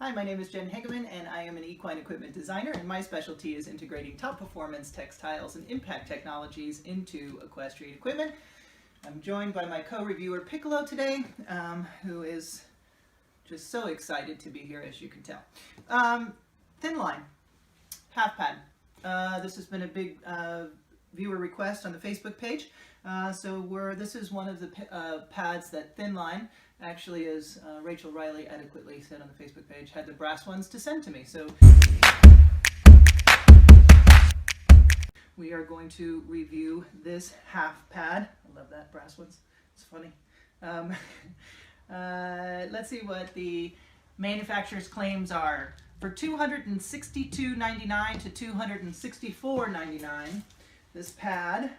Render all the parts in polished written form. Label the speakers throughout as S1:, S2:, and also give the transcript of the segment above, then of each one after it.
S1: Hi, my name is Jen Hageman and I am an equine equipment designer, and my specialty is integrating top performance textiles and impact technologies into equestrian equipment. I'm joined by my co-reviewer Piccolo today, who is just so excited to be here, as you can tell. Thin line, half pad. This has been a big viewer request on the Facebook page. This is one of the pads that Thin Line, actually, as Rachel Riley adequately said on the Facebook page, had the brass ones to send to me. So we are going to review this half pad. I love that, brass ones. It's funny. Let's see what the manufacturer's claims are. For $262.99 to $264.99, this pad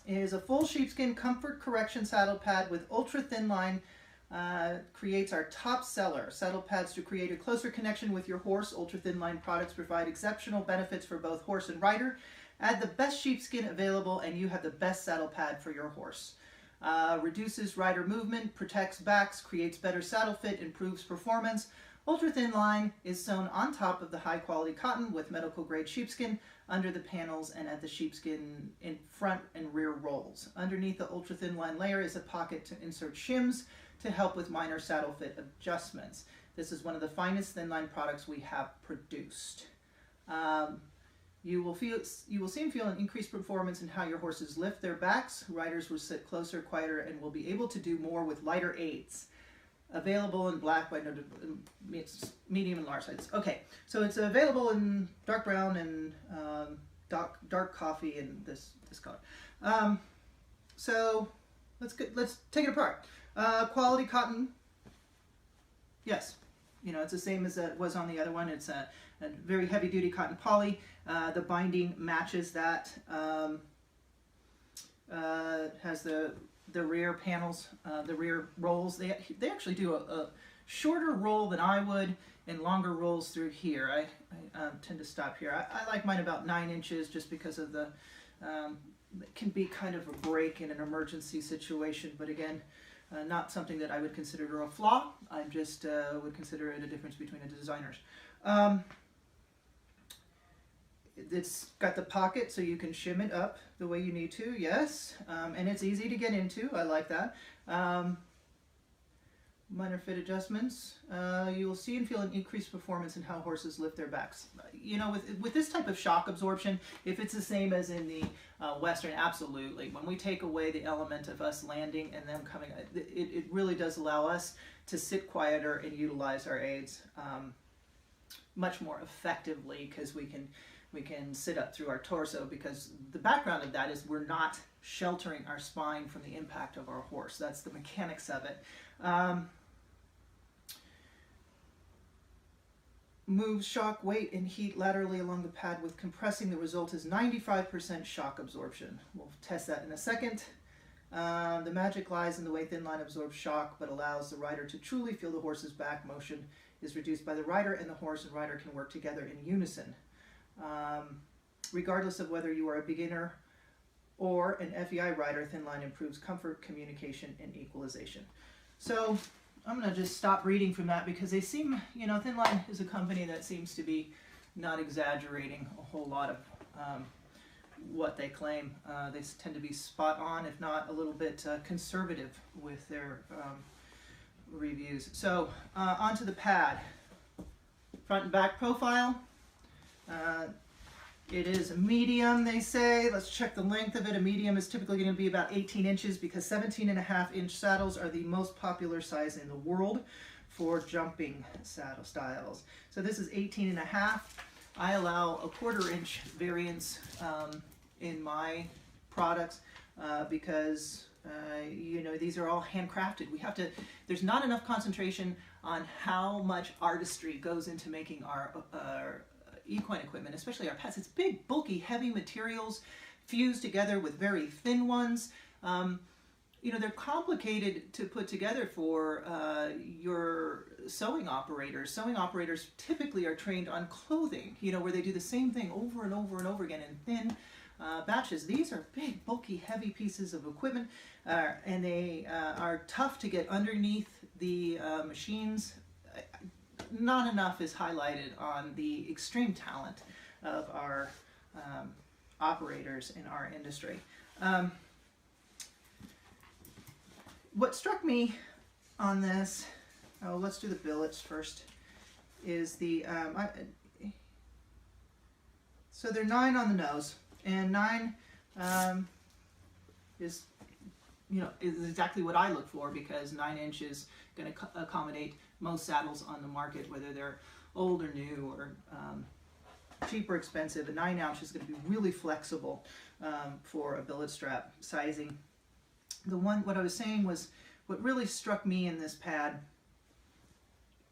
S1: is a full sheepskin comfort correction saddle pad with ultra thin line. Creates our top seller. Saddle pads to create a closer connection with your horse. Ultra thin line products provide exceptional benefits for both horse and rider. Add the best sheepskin available and you have the best saddle pad for your horse. Reduces rider movement, protects backs, creates better saddle fit, improves performance. Ultra thin line is sewn on top of the high quality cotton with medical grade sheepskin under the panels and at the sheepskin in front and rear rolls. Underneath the ultra thin line layer is a pocket to insert shims to help with minor saddle fit adjustments. This is one of the finest thin line products we have produced. You will see and feel an increased performance in how your horses lift their backs. Riders will sit closer, quieter, and will be able to do more with lighter aids. Available in black, white, medium, and large sizes. Okay, so it's available in dark brown and dark coffee and this color. So let's take it apart. Quality cotton. Yes, it's the same as it was on the other one. It's a very heavy duty cotton poly. The binding matches that. Has the rear panels, the rear rolls. They actually do a shorter roll than I would and longer rolls through here. I tend to stop here. I like mine about 9 inches just because of the, it can be kind of a break in an emergency situation, but again, not something that I would consider a flaw. I just would consider it a difference between the designers. It's got the pocket so you can shim it up the way you need to, yes. And it's easy to get into, I like that. Minor fit adjustments. You will see and feel an increased performance in how horses lift their backs. With this type of shock absorption, if it's the same as in the Western, absolutely. When we take away the element of us landing and them coming, it really does allow us to sit quieter and utilize our aids much more effectively, because we can sit up through our torso, because the background of that is we're not sheltering our spine from the impact of our horse. That's the mechanics of it. Moves shock, weight, and heat laterally along the pad with compressing. The result is 95% shock absorption. We'll test that in a second. The magic lies in the way Thin Line absorbs shock but allows the rider to truly feel the horse's back motion is reduced by the rider, and the horse and rider can work together in unison. Regardless of whether you are a beginner or an FEI rider, Thin Line improves comfort, communication, and equalization. So I'm going to just stop reading from that, because they seem, Thin Line is a company that seems to be not exaggerating a whole lot of what they claim. They tend to be spot on, if not a little bit conservative with their reviews. So onto the pad. Front and back profile. It is a medium, they say. Let's check the length of it. A medium is typically going to be about 18 inches because 17.5-inch saddles are the most popular size in the world for jumping saddle styles. So this is 18.5. I allow a 1/4-inch variance in my products because these are all handcrafted. There's not enough concentration on how much artistry goes into making our equine equipment, especially our pads. It's big, bulky, heavy materials fused together with very thin ones. They're complicated to put together for your sewing operators. Sewing operators typically are trained on clothing, where they do the same thing over and over and over again in thin batches. These are big, bulky, heavy pieces of equipment, and they are tough to get underneath the machines. not enough is highlighted on the extreme talent of our operators in our industry. What struck me on this, oh, let's do the billets first, is the, so they're 9 on the nose, and 9 is, you know, is exactly what I look for, because 9" is going to accommodate most saddles on the market, whether they're old or new or cheap or expensive. A 9" is going to be really flexible for a billet strap sizing. What I was saying was, what really struck me in this pad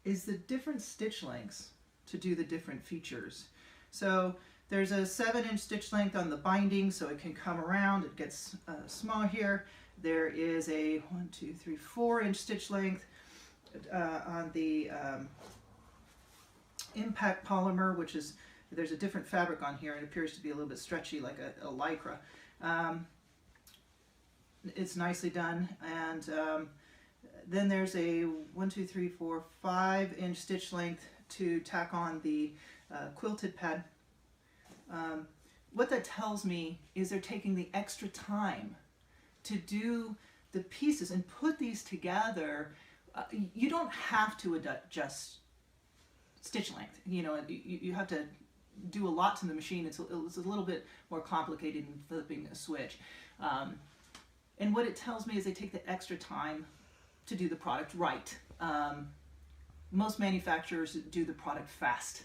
S1: is the different stitch lengths to do the different features. So there's a 7" stitch length on the binding, so it can come around. It gets small here. There is a 4" stitch length on the impact polymer, which is, there's a different fabric on here. It appears to be a little bit stretchy, like a lycra. It's nicely done. And then there's a 5" stitch length to tack on the quilted pad. What that tells me is they're taking the extra time to do the pieces and put these together. You don't have to adjust stitch length. You know, you have to do a lot to the machine. It's a little bit more complicated than flipping a switch. And what it tells me is they take the extra time to do the product right. Most manufacturers do the product fast.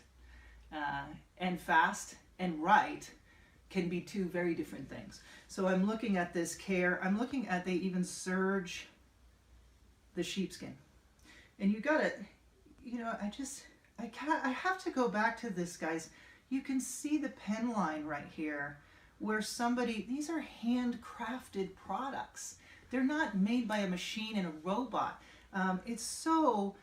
S1: And fast and right can be two very different things. So I'm looking at this care. I'm looking at, they even serge the sheepskin. And you got it, you know, I have to go back to this, guys. You can see the pen line right here, where these are handcrafted products. They're not made by a machine and a robot. It's so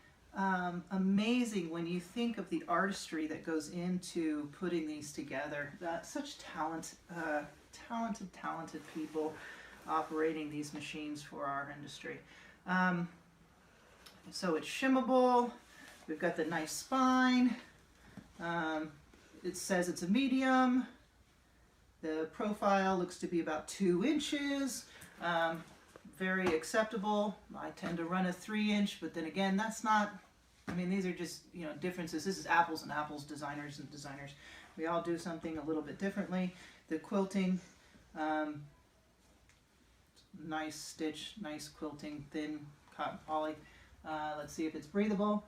S1: amazing when you think of the artistry that goes into putting these together. Such talented people operating these machines for our industry. So it's shimmable. We've got the nice spine. It says it's a medium. The profile looks to be about 2 inches. Very acceptable. I tend to run a 3", but then again, that's not, I mean, these are just, you know, differences. This is apples and apples, designers and designers. We all do something a little bit differently. The quilting, nice stitch, nice quilting, thin cotton poly. Let's see if it's breathable.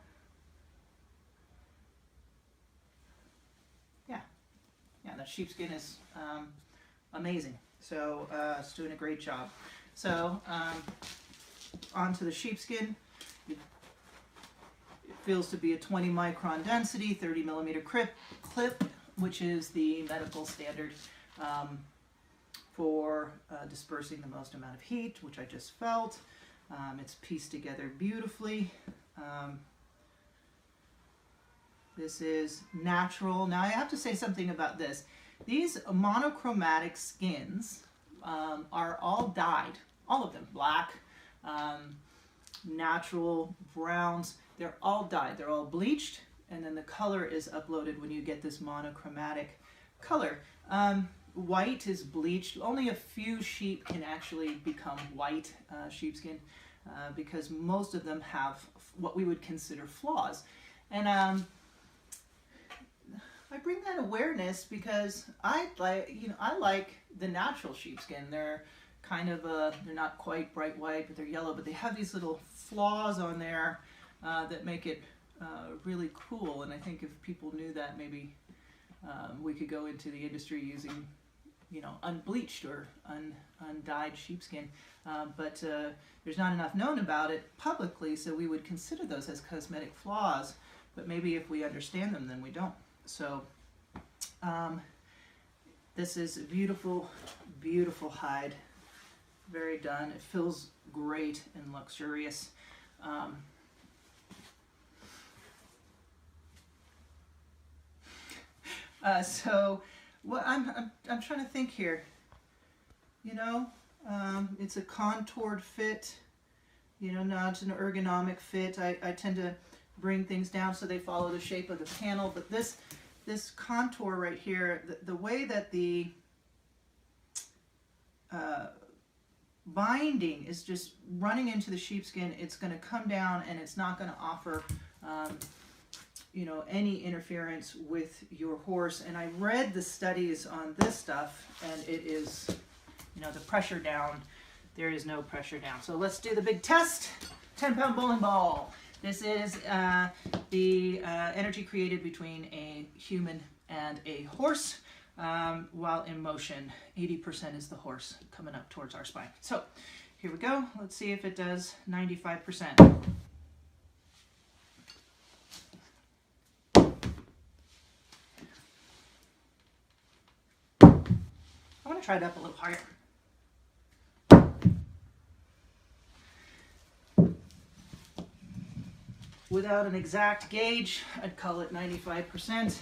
S1: Yeah, the sheepskin is amazing. So it's doing a great job. So onto the sheepskin. It feels to be a 20 micron density, 30 millimeter clip, which is the medical standard for dispersing the most amount of heat, which I just felt. It's pieced together beautifully. This is natural. Now I have to say something about this. These monochromatic skins are all dyed, all of them, black, natural, browns. They're all dyed. They're all bleached, and then the color is uploaded when you get this monochromatic color. White is bleached. Only a few sheep can actually become white sheepskin because most of them have what we would consider flaws. And I bring that awareness because I like the natural sheepskin. They're kind of they're not quite bright white, but they're yellow, but they have these little flaws on there that make it really cool. And I think if people knew that, maybe we could go into the industry using, you know, unbleached or undyed sheepskin. But there's not enough known about it publicly, so we would consider those as cosmetic flaws. But maybe if we understand them, then we don't. So this is a beautiful, beautiful hide. Very done. It feels great and luxurious. So what I'm trying to think here. You know, it's a contoured fit. You know, now it's an ergonomic fit. I tend to bring things down so they follow the shape of the panel. But this contour right here, the way that the binding is just running into the sheepskin, it's going to come down and it's not going to offer you know, any interference with your horse. And I read the studies on this stuff, and it is, you know, the pressure down, there is no pressure down. So let's do the big test. 10-pound bowling ball. This is the energy created between a human and a horse while in motion. 80% is the horse coming up towards our spine. So here we go. Let's see if it does 95%. I want to try it up a little higher. Without an exact gauge, I'd call it 95%.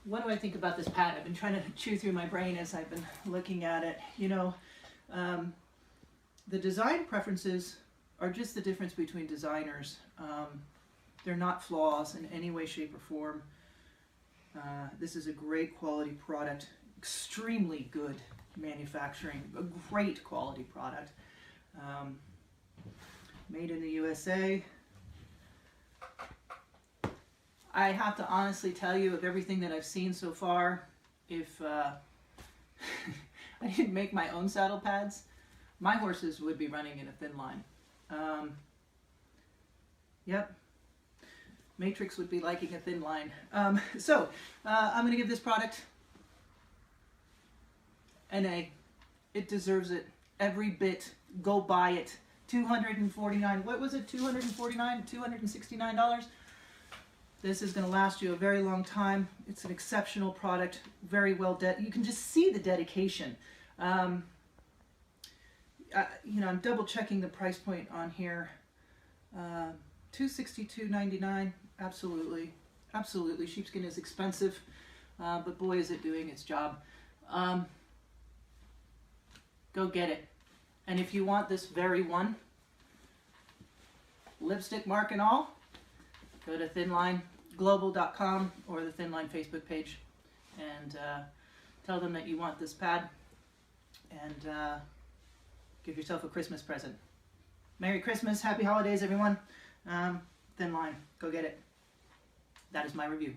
S1: What do I think about this pad? I've been trying to chew through my brain as I've been looking at it. You know, the design preferences are just the difference between designers. They're not flaws in any way, shape, or form. This is a great quality product, extremely good manufacturing, a great quality product. Made in the USA. I have to honestly tell you, of everything that I've seen so far, if I didn't make my own saddle pads, my horses would be running in a thin line. Yep. Matrix would be liking a thin line. I'm going to give this product an A. It deserves it. Every bit. Go buy it. $249. What was it? $269. This is going to last you a very long time. It's an exceptional product. Very well you can just see the dedication. You know, I'm double checking the price point on here. $262.99. Absolutely, absolutely. Sheepskin is expensive, but boy, is it doing its job. Go get it. And if you want this very one, lipstick mark and all, go to thinlineglobal.com or the Thin Line Facebook page and tell them that you want this pad, and give yourself a Christmas present. Merry Christmas, Happy Holidays, everyone. Thin Line, go get it. That is my review.